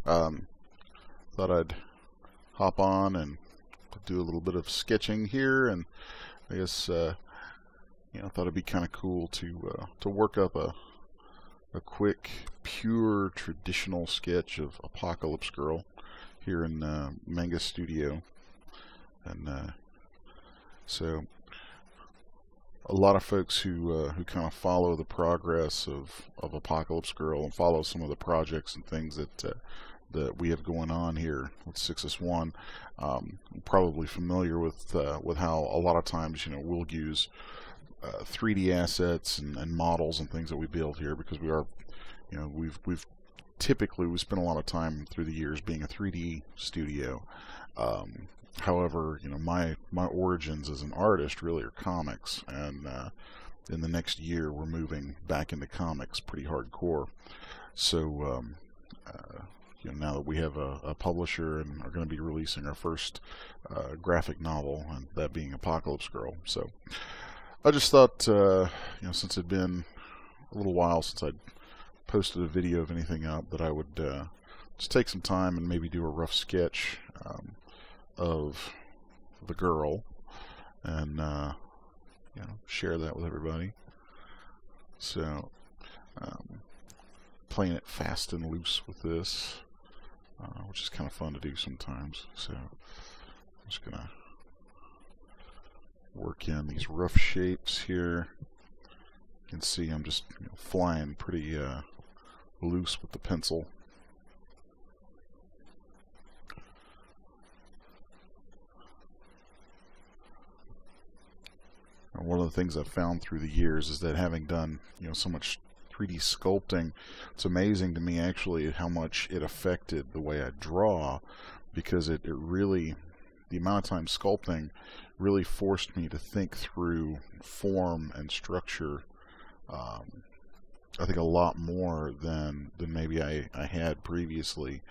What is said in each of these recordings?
Thought I'd hop on and do a little bit of sketching here, and I guess thought it'd be kind of cool to work up a quick, pure, traditional sketch of Apocalypse Girl here in Manga Studio. And so a lot of folks who kind of follow the progress of Apocalypse Girl and follow some of the projects and things that we have going on here with 6S1, probably familiar with how a lot of times we'll use 3D assets and models and things that we build here, because we are we've typically spent a lot of time through the years being a 3D studio. However, my origins as an artist really are comics, and in the next year we're moving back into comics pretty hardcore. So now that we have a publisher and are going to be releasing our first graphic novel, and that being Apocalypse Girl. So I just thought, since it had been a little while since I'd posted a video of anything up, that I would just take some time and maybe do a rough sketch of the girl, and share that with everybody. So playing it fast and loose with this, which is kind of fun to do sometimes. So I'm just gonna work in these rough shapes here. You can see I'm just flying pretty loose with the pencil. And one of the things I've found through the years is that, having done so much 3D sculpting, it's amazing to me actually how much it affected the way I draw, because it really, the amount of time sculpting really forced me to think through form and structure, I think a lot more than maybe I had previously,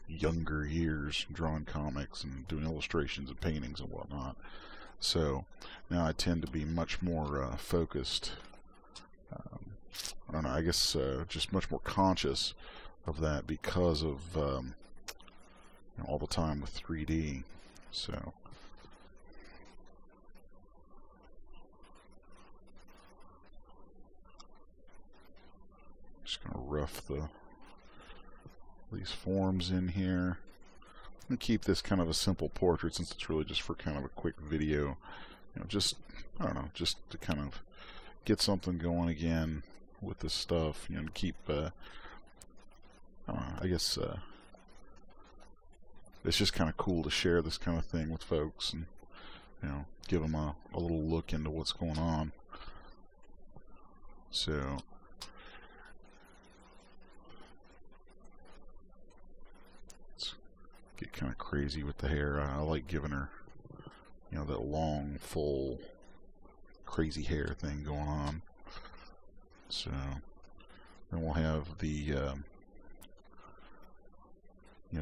younger years drawing comics and doing illustrations and paintings and whatnot. So now I tend to be much more focused. I don't know, I guess just much more conscious of that because of all the time with 3D. So just gonna rough these forms in here. I'm gonna keep this kind of a simple portrait, since it's really just for kind of a quick video. Just I don't know, just to kind of get something going again with this stuff, and keep I don't know, I guess it's just kind of cool to share this kind of thing with folks, and give them a little look into what's going on. So let's get kind of crazy with the hair. I like giving her that long, full, crazy hair thing going on. So then we'll have the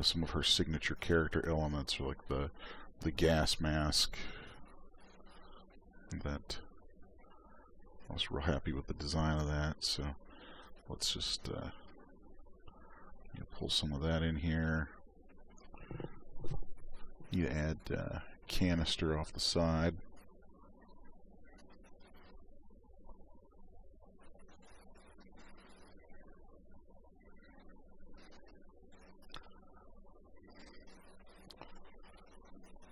some of her signature character elements, like the gas mask. That I was real happy with the design of that. So let's just pull some of that in here. Need to add canister off the side.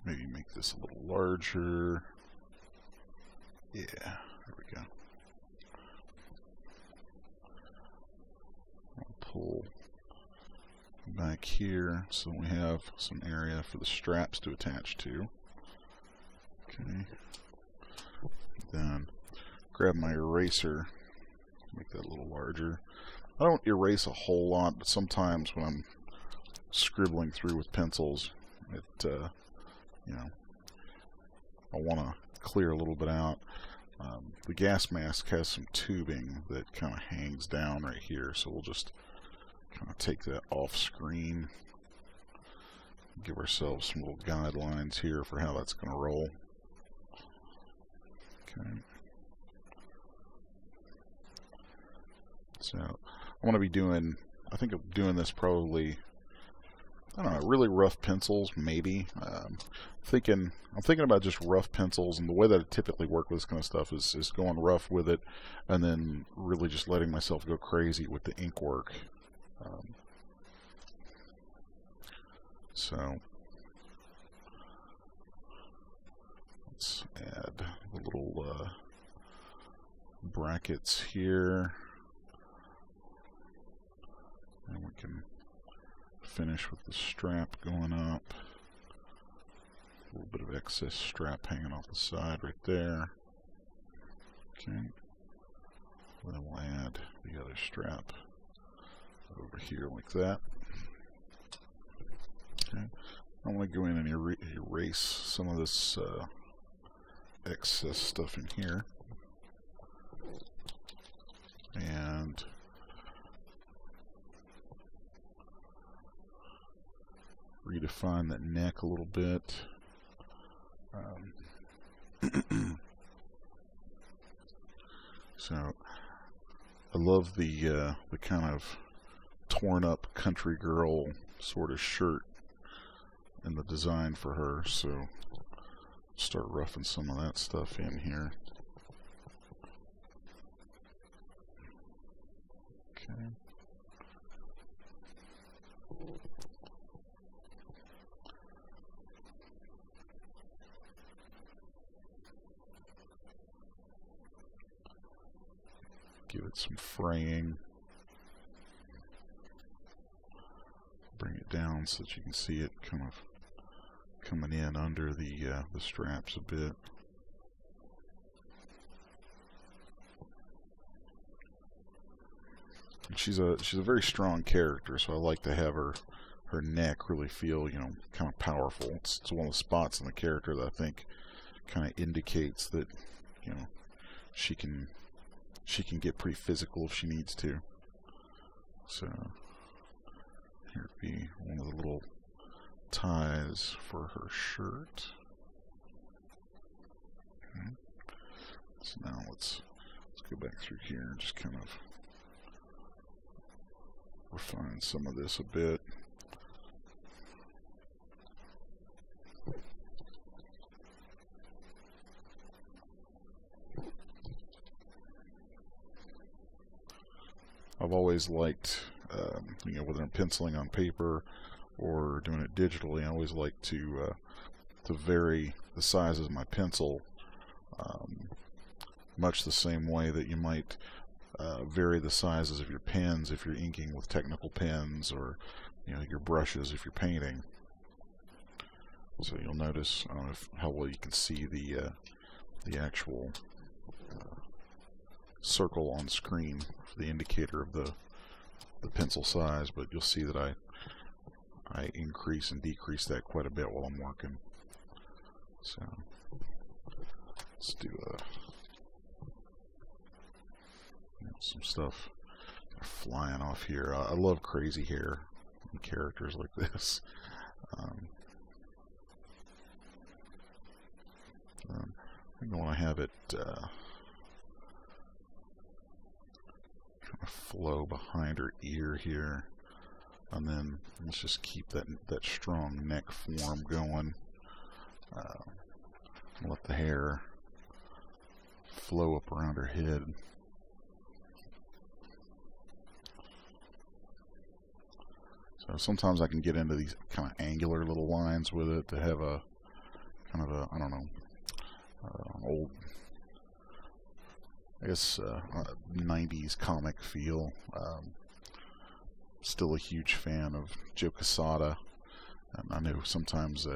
Maybe make this a little larger. Yeah, there we go. I'll pull back here so we have some area for the straps to attach to. Okay. Then grab my eraser, make that a little larger. I don't erase a whole lot, but sometimes when I'm scribbling through with pencils, it I want to clear a little bit out. The gas mask has some tubing that kind of hangs down right here, so we'll just kind of take that off screen, give ourselves some little guidelines here for how that's going to roll. Okay. So I want to be doing I think of doing this probably, I don't know, really rough pencils, maybe. I'm thinking about just rough pencils, and the way that I typically work with this kind of stuff is going rough with it, and then really just letting myself go crazy with the ink work. So let's add the little brackets here, and we can finish with the strap going up. A little bit of excess strap hanging off the side right there. Okay. Then we'll add the other strap over here like that. Okay. I want to go in and erase some of this excess stuff in here. And redefine that neck a little bit. So I love the kind of torn up country girl sort of shirt in the design for her, so start roughing some of that stuff in here. Okay. Give it some fraying. Bring it down so that you can see it kind of coming in under the straps a bit. And she's a very strong character, so I like to have her neck really feel, you know, kind of powerful. It's one of the spots in the character that I think kind of indicates that, you know, she can get pretty physical if she needs to. So here would be one of the little ties for her shirt. Okay. So now let's go back through here and just kind of refine some of this a bit. I've always liked, you know, whether I'm penciling on paper or doing it digitally, I always like to vary the sizes of my pencil, much the same way that you might vary the sizes of your pens if you're inking with technical pens, or, you know, your brushes if you're painting. So you'll notice, I don't know how well you can see the actual circle on screen for the indicator of the pencil size, but you'll see that I increase and decrease that quite a bit while I'm working. So let's do some stuff flying off here. I love crazy hair in characters like this. I think I want to have it kind of flow behind her ear here, and then let's just keep that strong neck form going. Let the hair flow up around her head. So sometimes I can get into these kind of angular little lines with it to have a kind of a, I don't know, old, I guess, 90s comic feel. Still a huge fan of Joe Quesada, and I know sometimes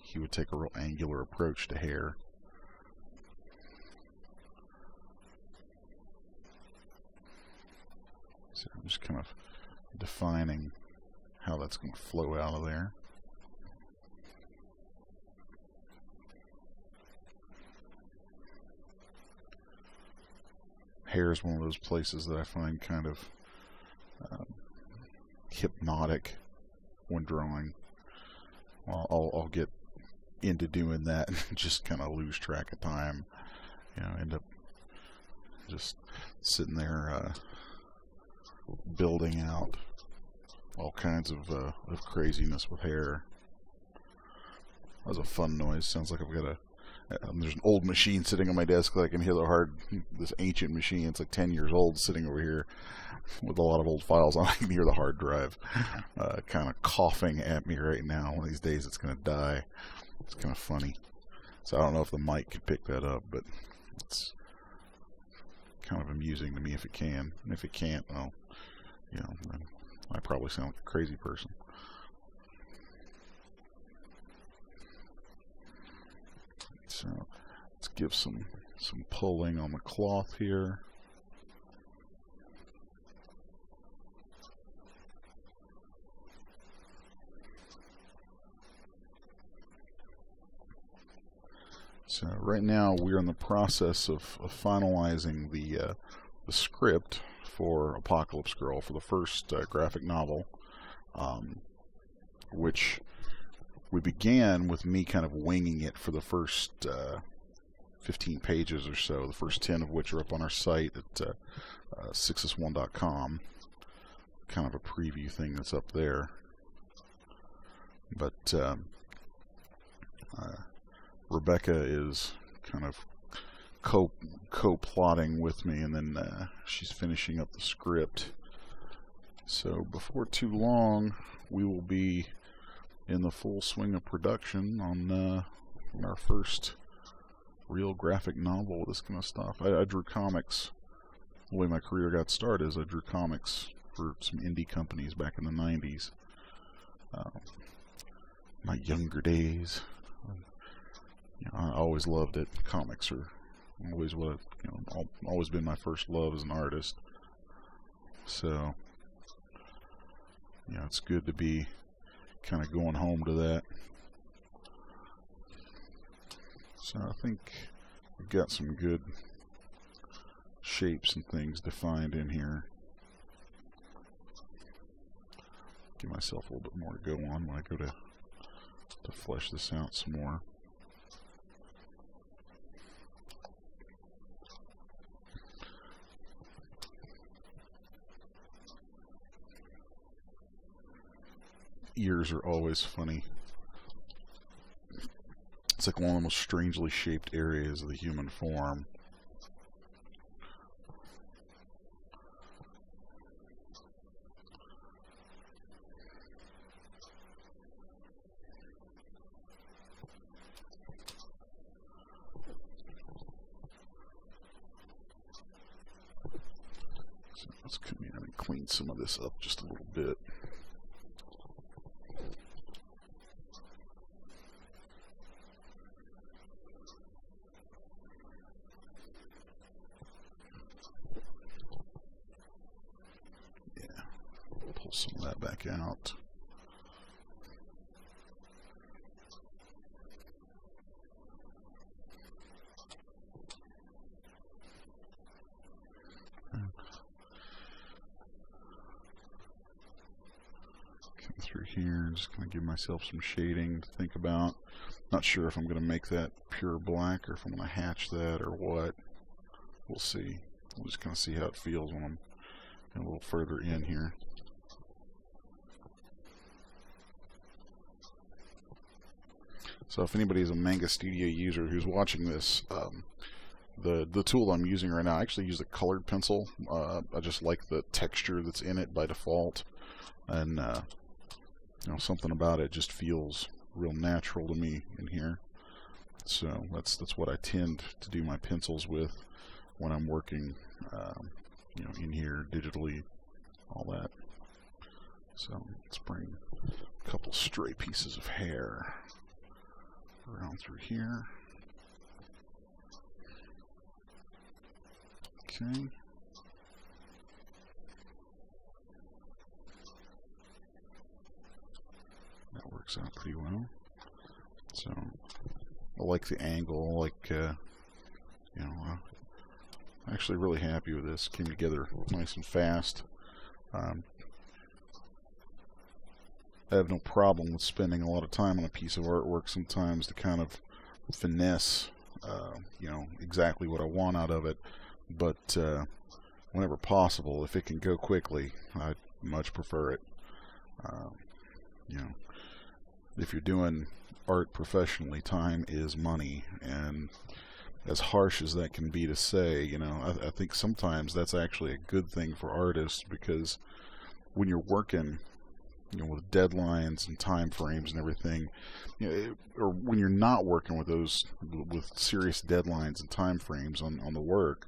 he would take a real angular approach to hair. So I'm just kind of defining how that's going to flow out of there. Hair is one of those places that I find kind of hypnotic when drawing. I'll get into doing that and just kind of lose track of time. You know, end up just sitting there building out all kinds of craziness with hair. That was a fun noise. Sounds like I've got a there's an old machine sitting on my desk that I can hear this ancient machine. It's like 10 years old, sitting over here with a lot of old files on. I can hear the hard drive kind of coughing at me right now. One of these days it's going to die. It's kind of funny. So I don't know if the mic can pick that up, but it's kind of amusing to me if it can. And if it can't, well, you know, then I probably sound like a crazy person. So let's give some pulling on the cloth here. So right now we're in the process of finalizing the script for Apocalypse Girl, for the first graphic novel, which we began with me kind of winging it for the first 15 pages or so, the first 10 of which are up on our site at 6s1.com. Kind of a preview thing that's up there. But Rebecca is kind of co-plotting with me, and then she's finishing up the script. So before too long, we will be in the full swing of production on our first real graphic novel with this kind of stuff. I drew comics. The way my career got started is I drew comics for some indie companies back in the 90s. My younger days. You know, I always loved it. Comics are always what always been my first love as an artist. So, you know, it's good to be kind of going home to that. So I think we've got some good shapes and things defined in here. Give myself a little bit more to go on when I go to flesh this out some more. Ears are always funny. It's like one of the most strangely shaped areas of the human form. So let's come in and clean some of this up just a little bit. Some of that back out. Come through here, just going to give myself some shading to think about. Not sure if I'm going to make that pure black or if I'm going to hatch that or what. We'll see. We'll just kind of see how it feels when I'm a little further in here. So if anybody is a Manga Studio user who's watching this, the tool I'm using right now, I actually use a colored pencil. I just like the texture that's in it by default, and you know, something about it just feels real natural to me in here. So that's what I tend to do my pencils with when I'm working, you know, in here digitally, all that. So let's bring a couple stray pieces of hair around through here. Okay. That works out pretty well. So I like the angle, like you know, I'm actually really happy with this. Came together nice and fast. I have no problem with spending a lot of time on a piece of artwork sometimes to kind of finesse, you know, exactly what I want out of it. But whenever possible, if it can go quickly, I much prefer it. You know, if you're doing art professionally, time is money, and as harsh as that can be to say, you know, I think sometimes that's actually a good thing for artists, because when you're working, you know, with deadlines and time frames and everything, you know, or when you're not working with those, with serious deadlines and time frames on the work,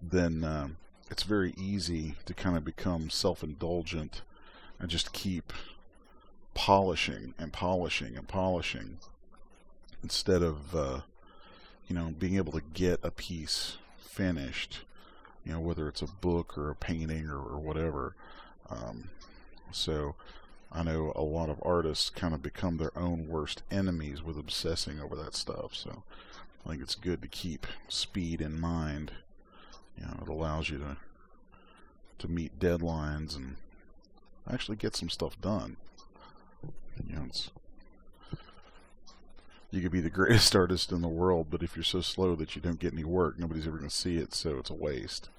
then it's very easy to kind of become self-indulgent and just keep polishing and polishing and polishing, instead of you know, being able to get a piece finished, you know, whether it's a book or a painting or whatever. So I know a lot of artists kind of become their own worst enemies with obsessing over that stuff. So I think it's good to keep speed in mind. You know, it allows you to meet deadlines and actually get some stuff done. You know, you could be the greatest artist in the world, but if you're so slow that you don't get any work, nobody's ever going to see it, so it's a waste.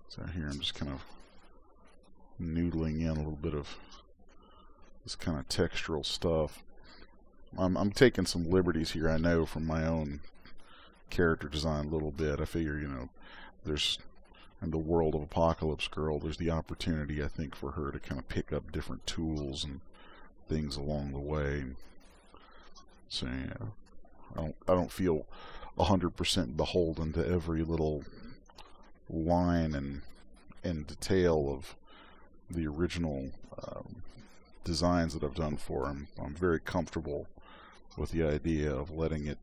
So here I'm just kind of noodling in a little bit of this kind of textural stuff. I'm taking some liberties here, I know, from my own character design a little bit. I figure, you know, there's, in the world of Apocalypse Girl, there's the opportunity, I think, for her to kind of pick up different tools and things along the way. So yeah, I don't feel 100% beholden to every little line and detail of the original designs that I've done for him. I'm very comfortable with the idea of letting it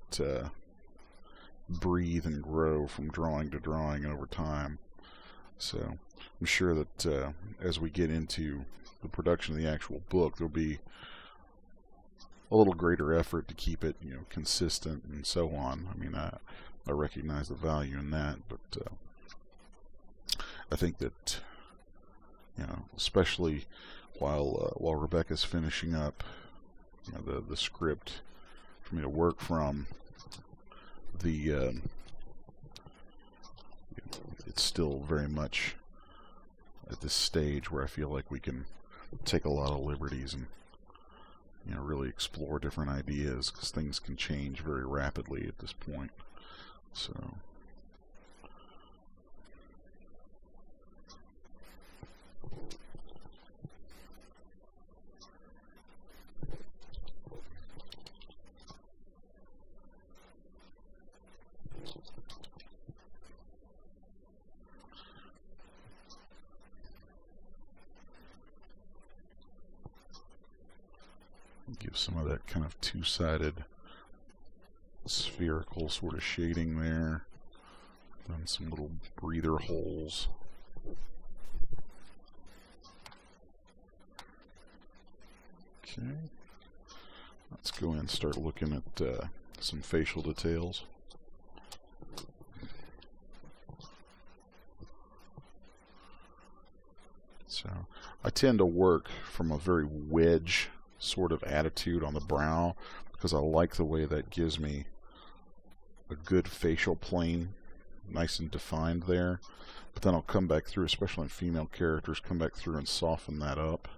breathe and grow from drawing to drawing over time. So I'm sure that as we get into the production of the actual book, there'll be a little greater effort to keep it, you know, consistent and so on. I mean, I recognize the value in that, but I think that, you know, especially while Rebecca's finishing up, you know, the script for me to work from, it's still very much at this stage where I feel like we can take a lot of liberties and, you know, really explore different ideas, because things can change very rapidly at this point. So give some of that kind of two-sided spherical sort of shading there. Done some little breather holes. Okay. Let's go in and start looking at some facial details. So I tend to work from a very wedge sort of attitude on the brow, because I like the way that gives me a good facial plane, nice and defined there. But then I'll come back through, especially in female characters, come back through and soften that up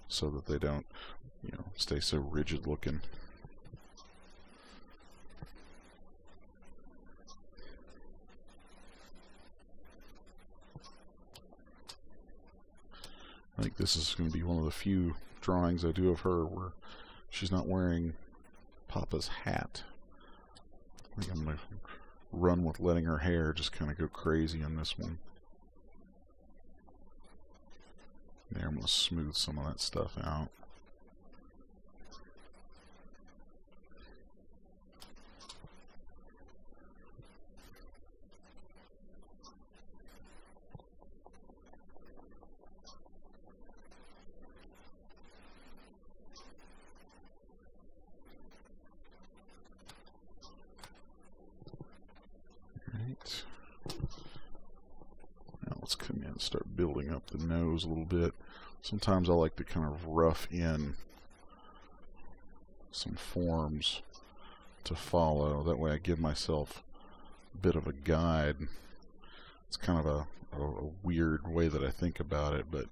so that they don't, you know, stay so rigid looking. I think this is going to be one of the few drawings I do of her where she's not wearing Papa's hat. I think I'm going to run with letting her hair just kind of go crazy on this one. There, I'm going to smooth some of that stuff out. Now let's come in and start building up the nose a little bit. Sometimes I like to kind of rough in some forms to follow. That way I give myself a bit of a guide it's kind of a weird way that I think about it, but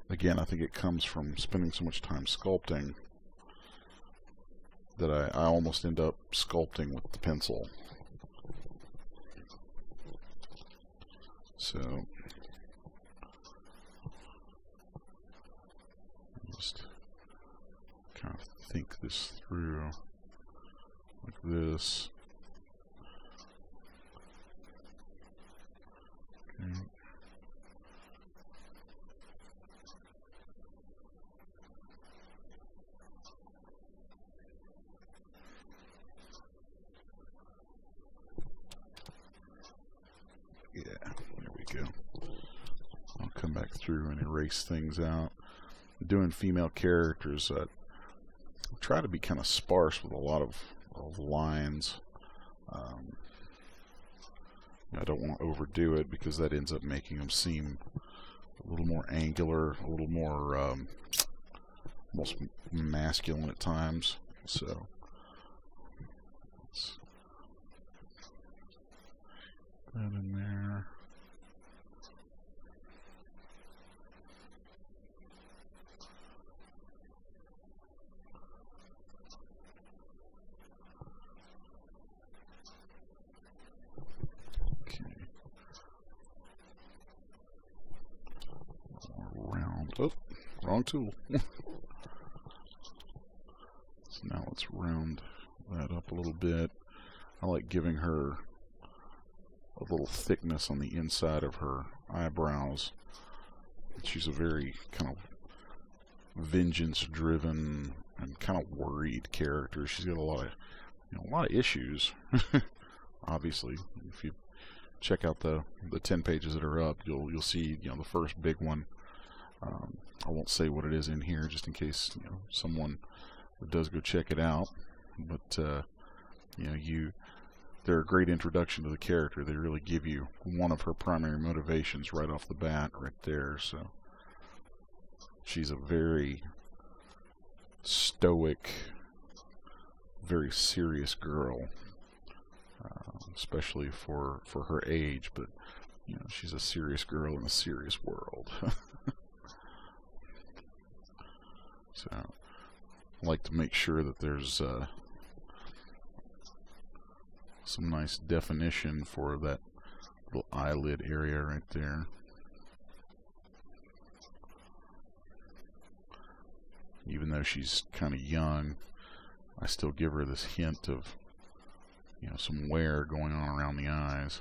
again, I think it comes from spending so much time sculpting that I almost end up sculpting with the pencil. So just kind of think this through like this. Okay. Yeah, there we go. I'll come back through and erase things out. Doing female characters, I try to be kind of sparse with a lot of lines. I don't want to overdo it because that ends up making them seem a little more angular, a little more almost masculine at times. So let's put that in there. Oh, wrong tool. So now let's round that up a little bit. I like giving her a little thickness on the inside of her eyebrows. She's a very kind of vengeance-driven and kind of worried character. She's got a lot of issues. Obviously, if you check out the 10 pages that are up, you'll see the first big one. I won't say what it is in here, just in case someone does go check it out. But they're a great introduction to the character. They really give you one of her primary motivations right off the bat, right there. So she's a very stoic, very serious girl, especially for her age. But she's a serious girl in a serious world. So I like to make sure that there's some nice definition for that little eyelid area right there. Even though she's kind of young, I still give her this hint of some wear going on around the eyes.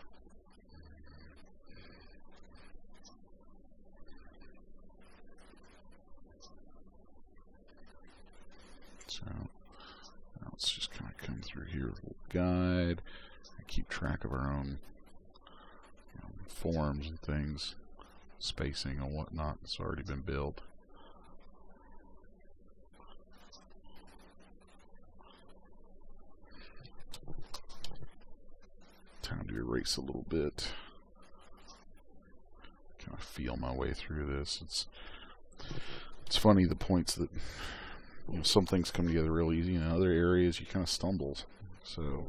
So now let's just kind of come through here with a little guide and keep track of our own forms and things, spacing and whatnot. It's already been built. Time to erase a little bit. Kind of feel my way through this. It's funny, the points that some things come together real easy, and in other areas you kind of stumble. So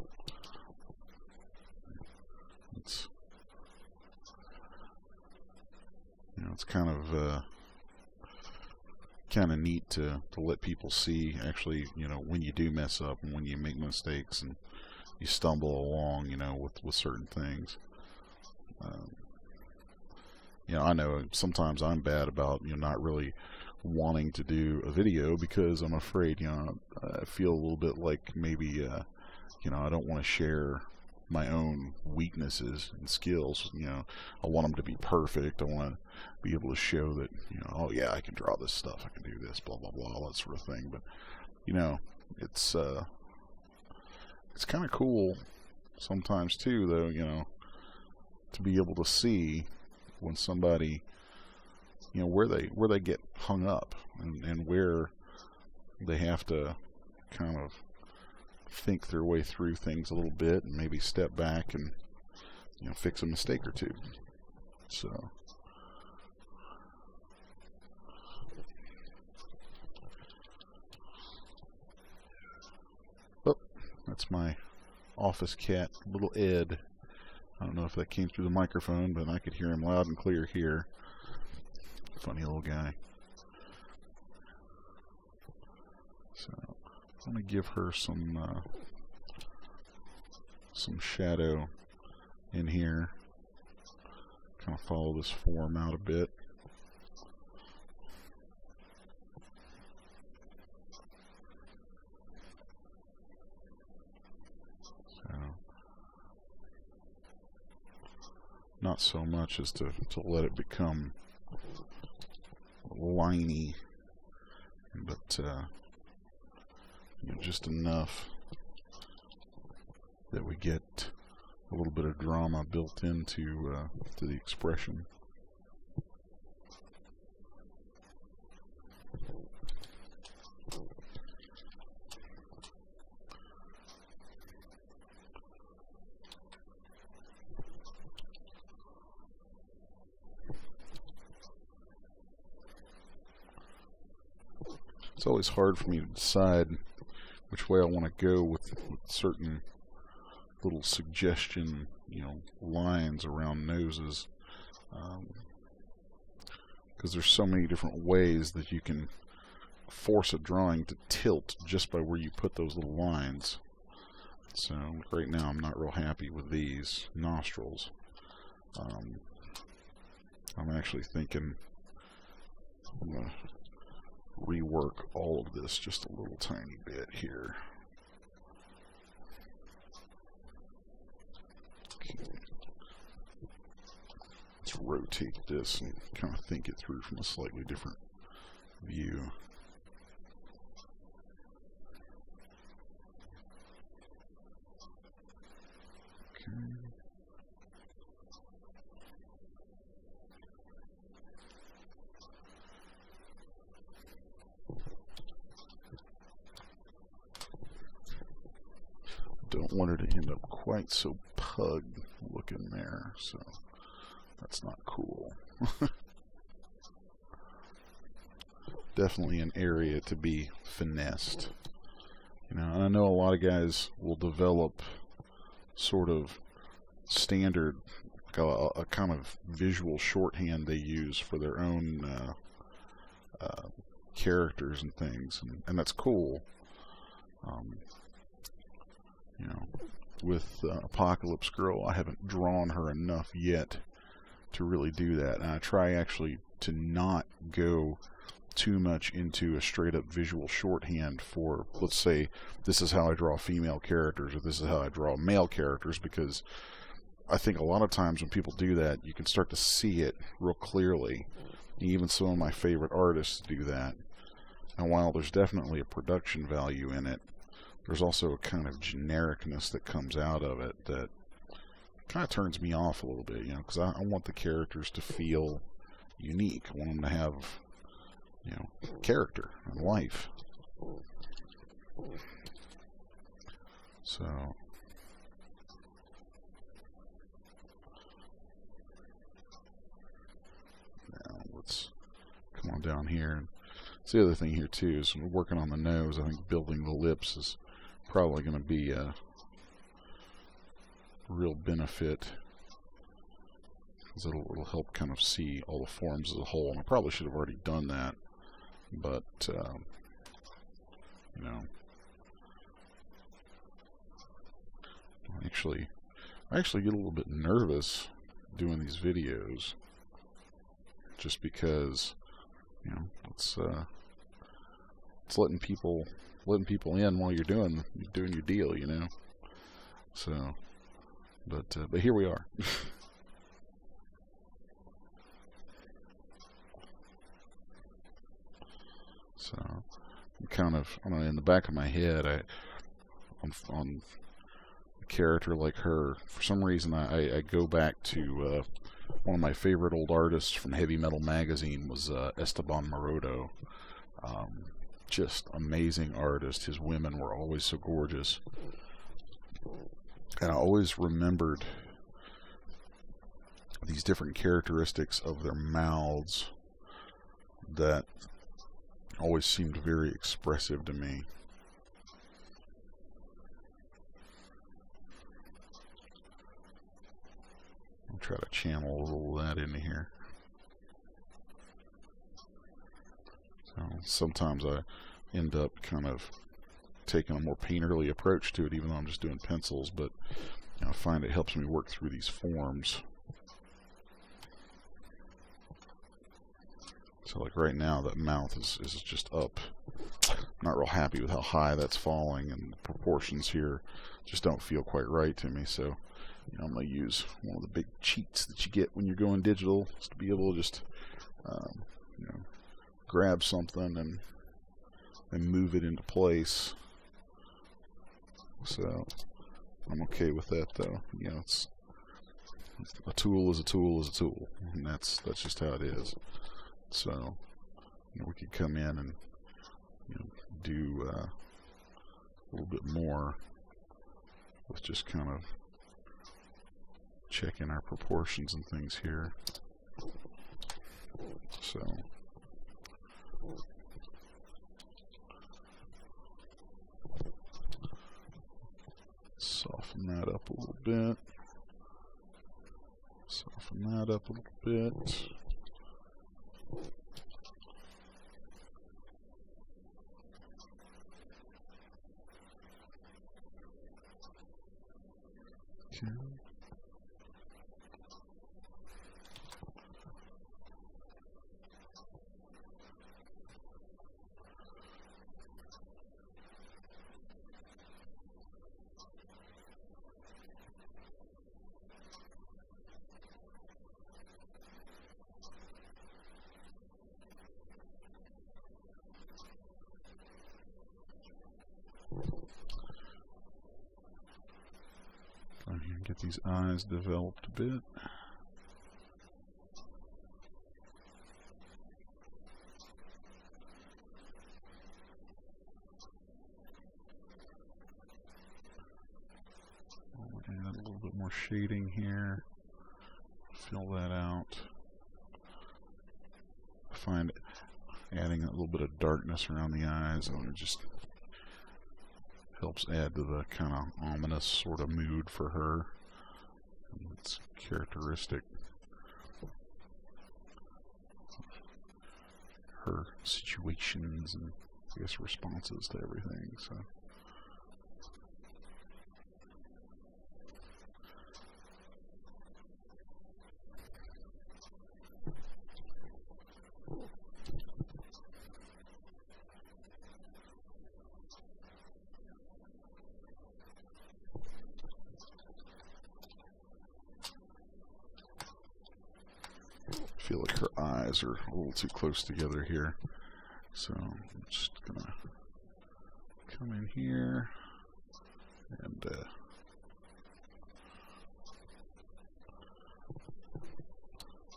it's it's kind of neat to let people see actually when you do mess up and when you make mistakes and you stumble along with certain things. I know sometimes I'm bad about not really wanting to do a video because I'm afraid I feel a little bit like maybe I don't want to share my own weaknesses and skills. I want them to be perfect. I want to be able to show that oh yeah, I can draw this stuff, I can do this, blah blah blah, all that sort of thing. But it's kind of cool sometimes too, though, to be able to see when somebody where they get hung up and where they have to kind of think their way through things a little bit and maybe step back and fix a mistake or two. So that's my office cat, little Ed. I don't know if that came through the microphone, but I could hear him loud and clear here. Funny little guy. So I'm going to give her some shadow in here. Kind of follow this form out a bit. So not so much as to let it become liney, but you know, just enough that we get a little bit of drama built into to the expression. It's always hard for me to decide which way I want to go with certain little suggestion, you know, lines around noses, because there's so many different ways that you can force a drawing to tilt just by where you put those little lines. So right now I'm not real happy with these nostrils. I'm actually thinking I'm going to rework all of this just a little tiny bit here. Okay. Let's rotate this and kind of think it through from a slightly different view. Okay. Don't want her to end up quite so pug looking there, so that's not cool. Definitely an area to be finessed. You know, and I know a lot of guys will develop sort of standard, a kind of visual shorthand they use for their own characters and things, and that's cool. You know, with Apocalypse Girl, I haven't drawn her enough yet to really do that. And I try actually to not go too much into a straight up visual shorthand for, let's say, this is how I draw female characters, or this is how I draw male characters, because I think a lot of times when people do that, you can start to see it real clearly. Even some of my favorite artists do that. And while there's definitely a production value in it, there's also a kind of genericness that comes out of it that kind of turns me off a little bit, you know, because I want the characters to feel unique. I want them to have, you know, character and life. So now let's come on down here. And it's the other thing here too is we're working on the nose. I think building the lips is probably going to be a real benefit, because it'll help kind of see all the forms as a whole. And I probably should have already done that, but you know, I actually get a little bit nervous doing these videos, just because, you know, it's letting people in while you're doing your deal, you know. So, but here we are. So I'm kind of, I don't know, in the back of my head, on a character like her, for some reason I go back to one of my favorite old artists from Heavy Metal Magazine was Esteban Maroto. Just amazing artist. His women were always so gorgeous. And I always remembered these different characteristics of their mouths that always seemed very expressive to me. I'll try to channel a little of that into here. So sometimes I end up kind of taking a more painterly approach to it, even though I'm just doing pencils, but I find it helps me work through these forms. So like right now, that mouth is just up. I'm not real happy with how high that's falling, and the proportions here just don't feel quite right to me. So I'm going to use one of the big cheats that you get when you're going digital, is to be able to just grab something and move it into place. So I'm okay with that, though. It's a tool is a tool is a tool, and that's just how it is. So we could come in and do a little bit more with just kind of checking our proportions and things here. So soften that up a little bit. Soften that up a little bit. Okay. Get these eyes developed a bit. I'll add a little bit more shading here. Fill that out. I find adding a little bit of darkness around the eyes, and it just helps add to the kind of ominous sort of mood for her. It's characteristic. Her situations and, I guess, responses to everything. So. I feel like her eyes are a little too close together here, so I'm just gonna come in here and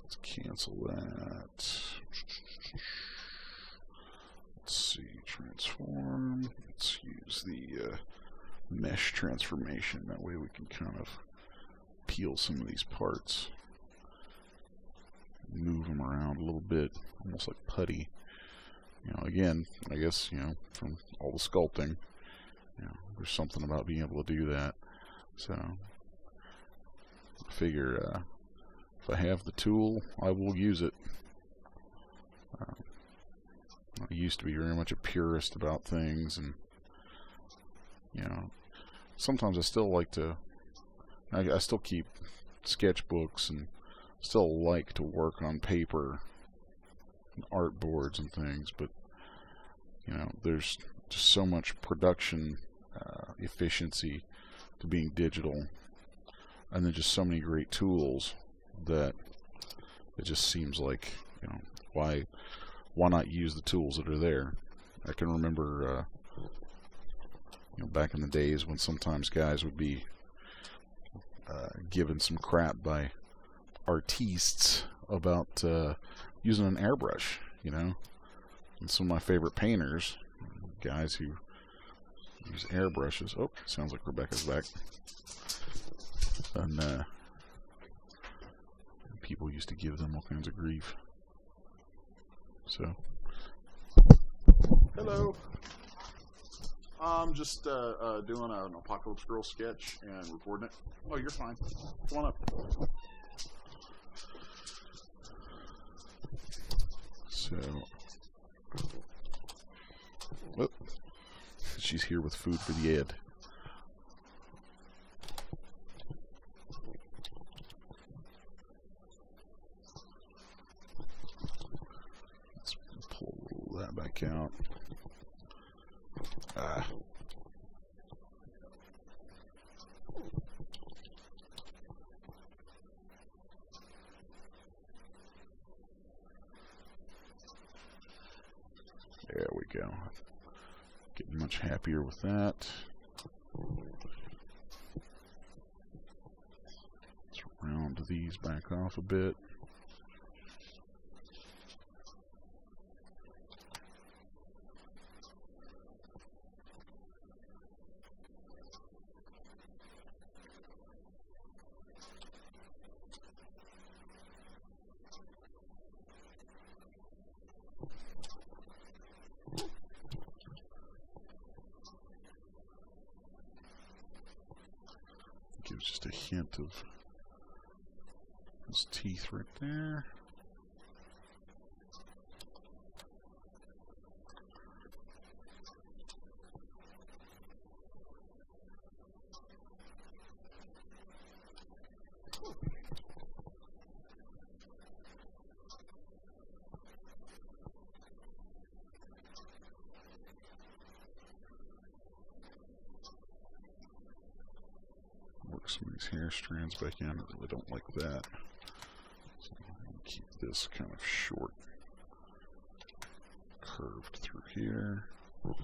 let's cancel that. Let's see, transform. Let's use the mesh transformation. That way we can kind of peel some of these parts. Move them around a little bit, almost like putty. Again, I guess, from all the sculpting, there's something about being able to do that. So, I figure if I have the tool, I will use it. I used to be very much a purist about things, and, sometimes I still like to, I still keep sketchbooks and still like to work on paper and art boards and things, but there's just so much production efficiency to being digital, and then just so many great tools that it just seems like why not use the tools that are there. I can remember back in the days when sometimes guys would be given some crap by artistes about using an airbrush, and some of my favorite painters, guys who use airbrushes. Oh, sounds like Rebecca's back. And people used to give them all kinds of grief. So, hello. I'm just doing an Apocalypse Girl sketch and recording it. Oh, you're fine. Come on up. So, whoop, she's here with food for the Ed. Let's pull that back out. There we go. Getting much happier with that. Let's round these back off a bit. Gives just a hint of his teeth right there. Work some of these hair strands back in. I really don't like that. So I'll keep this kind of short, curved through here. We'll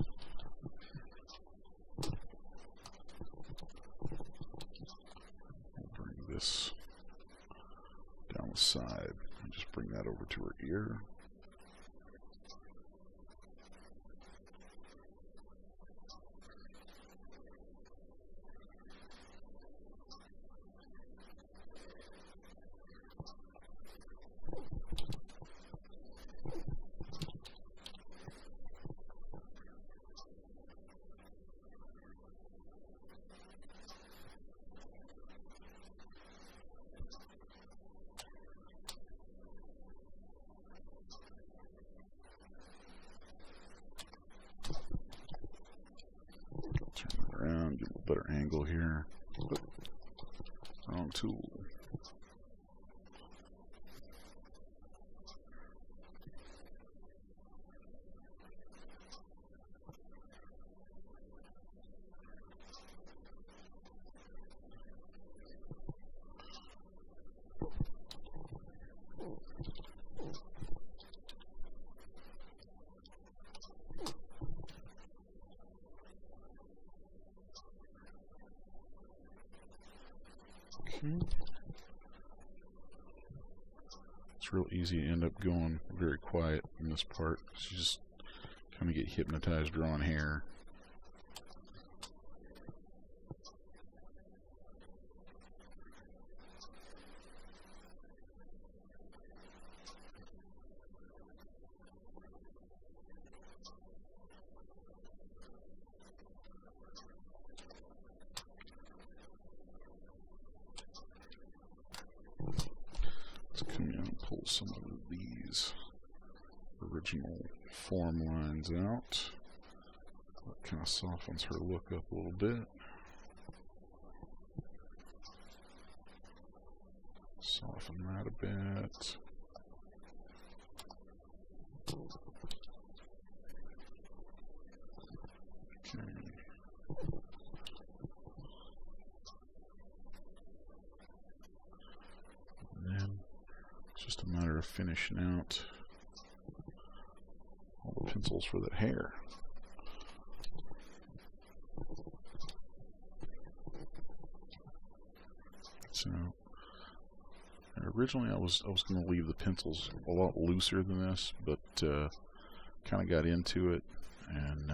bring this down the side and just bring that over to her ear. Around, get a little better angle here. Wrong tool. It's real easy to end up going very quiet in this part. You just kind of get hypnotized drawing hair. Come in and pull some of these original form lines out. That kind of softens her look up a little bit. Soften that a bit. Okay. Just a matter of finishing out all the pencils for that hair. So originally I was going to leave the pencils a lot looser than this, but kind of got into it and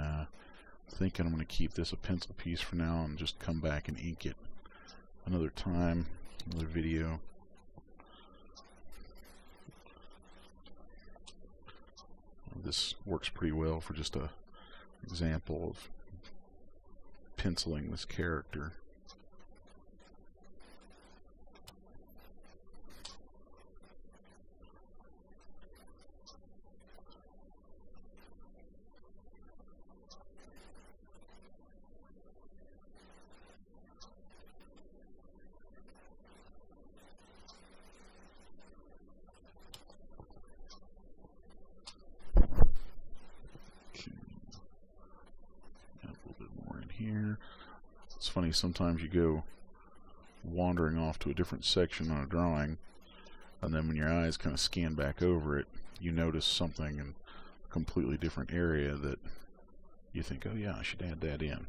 thinking I'm going to keep this a pencil piece for now and just come back and ink it another time, another video. This works pretty well for just an example of penciling this character. here. It's funny, sometimes you go wandering off to a different section on a drawing, and then when your eyes kind of scan back over it, you notice something in a completely different area that you think, oh yeah, I should add that in.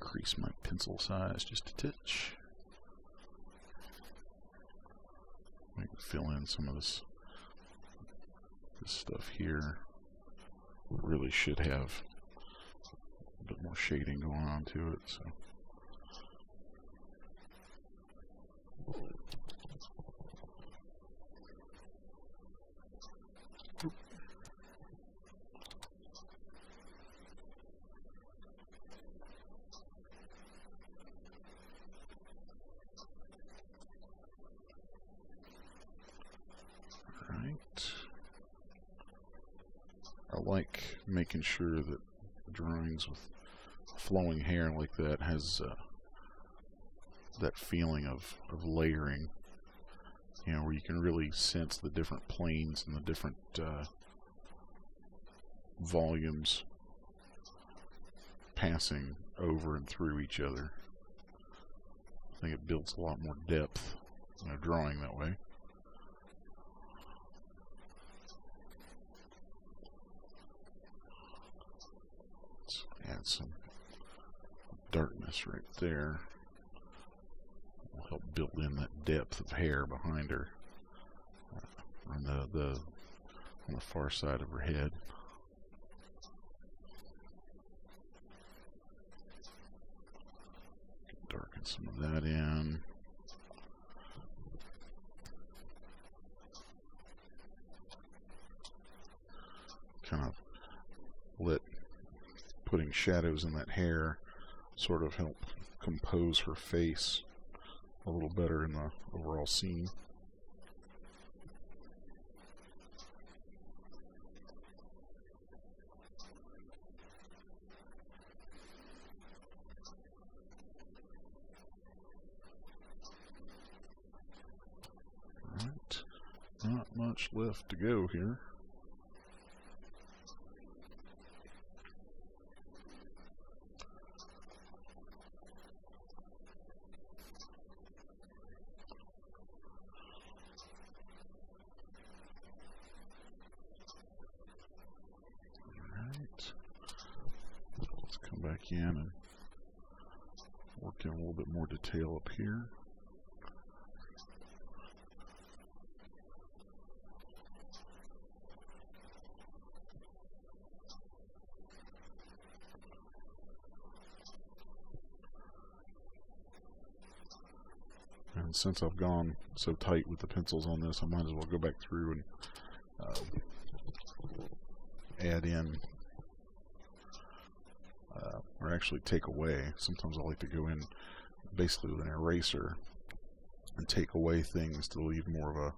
Increase my pencil size just a touch. I can fill in some of this stuff here. Really should have a bit more shading going on to it. So. I like making sure that drawings with flowing hair like that has that feeling of layering, you know, where you can really sense the different planes and the different volumes passing over and through each other. I think it builds a lot more depth in a drawing that way. Add some darkness right there. Will help build in that depth of hair behind her on the far side of her head. Darken some of that in. Kind of let putting shadows in that hair sort of help compose her face a little better in the overall scene. Alright, not much left to go here. Back in and work in a little bit more detail up here. And since I've gone so tight with the pencils on this, I might as well go back through and add in or actually take away. Sometimes I like to go in basically with an eraser and take away things to leave more of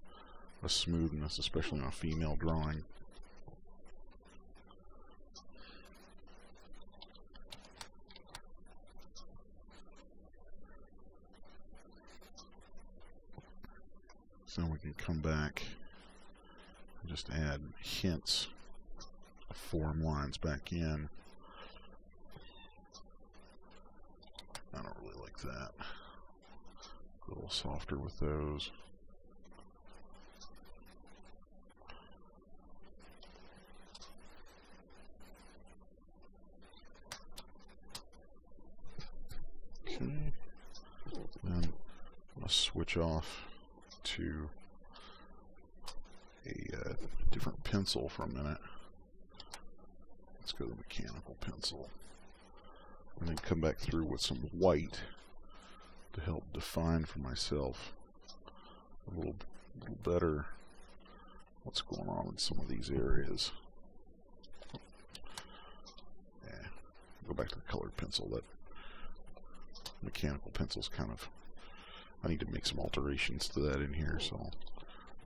a smoothness, especially on a female drawing. So we can come back and just add hints of form lines back in. I don't really like that. A little softer with those. Okay. Then I'm going to switch off to a different pencil for a minute. Let's go to the mechanical pencil. And then come back through with some white to help define for myself a little better what's going on in some of these areas. Yeah, go back to the colored pencil. That mechanical pencil's kind of, I need to make some alterations to that in here, so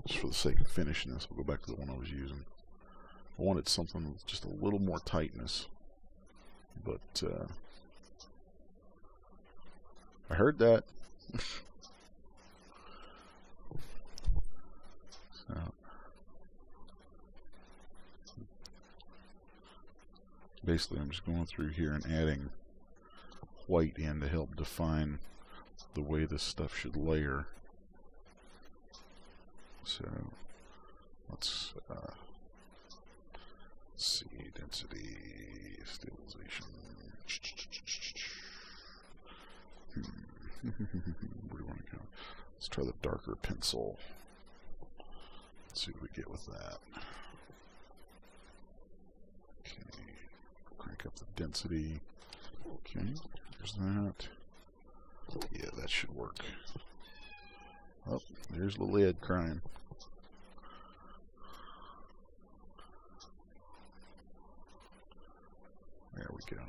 just for the sake of finishing this, we'll go back to the one I was using. I wanted something with just a little more tightness, but I heard that. basically I'm just going through here and adding white in to help define the way this stuff should layer. So let's see, density, stabilization. Where do you want to go? Let's try the darker pencil. Let's see what we get with that. Okay, crank up the density. Okay, there's that. Yeah, that should work. Oh, there's the lid crying. There we go.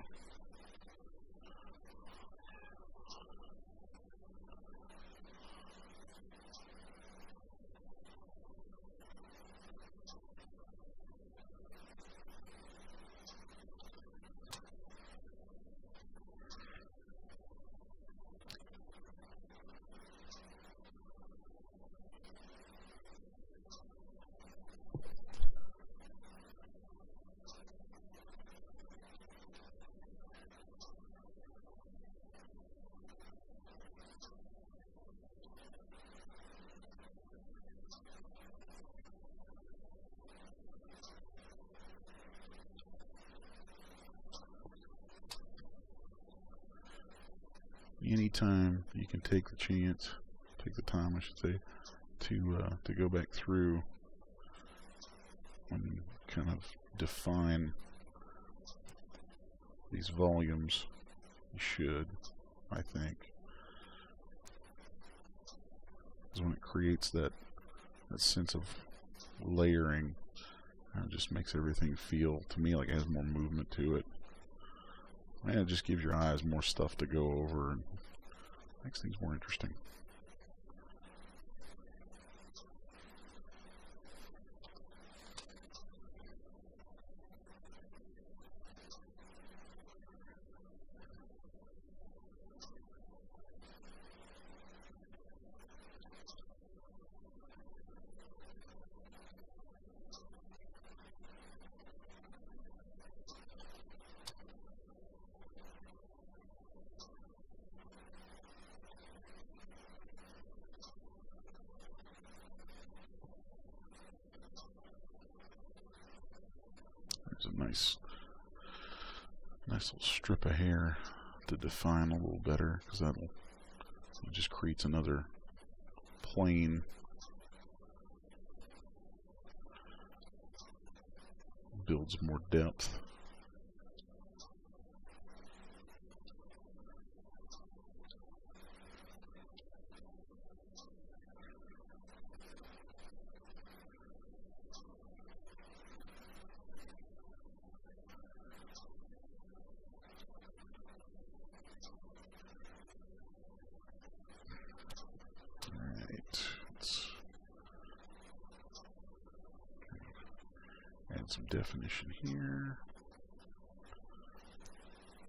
Anytime you can take the chance, take the time I should say, to go back through and kind of define these volumes, you should, I think. Because when it creates that sense of layering, it just makes everything feel, to me, like it has more movement to it. And it just gives your eyes more stuff to go over and makes things more interesting. A nice little strip of hair to define a little better, because it just creates another plane, builds more depth. Some definition here,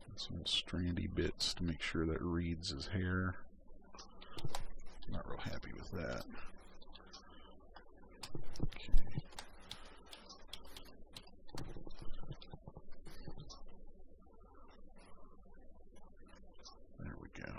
and some strandy bits to make sure that reads as hair. Not real happy with that. Okay. There we go.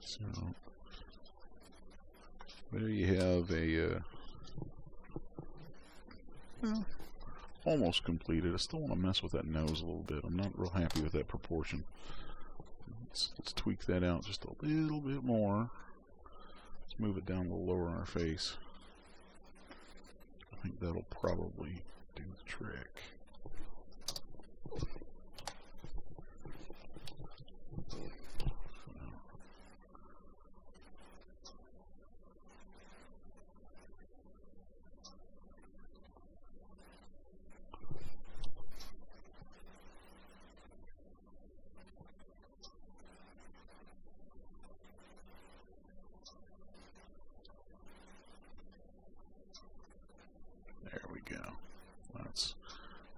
So there you have a well, almost completed. I still want to mess with that nose a little bit. I'm not real happy with that proportion. Let's tweak that out just a little bit more. Let's move it down a little lower on our face. I think that'll probably do the trick. There we go. I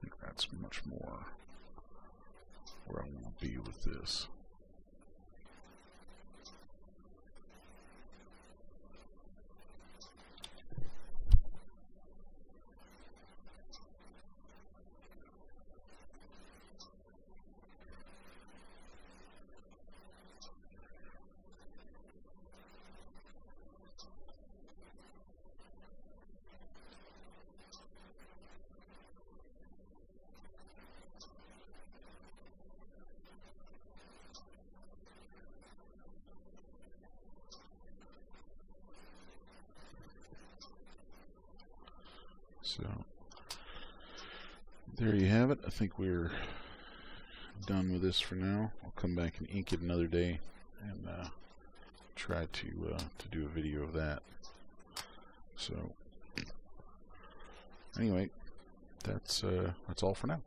think that's much more where I want to be with this. So there you have it. I think we're done with this for now. I'll come back and ink it another day and try to do a video of that. So anyway, that's all for now.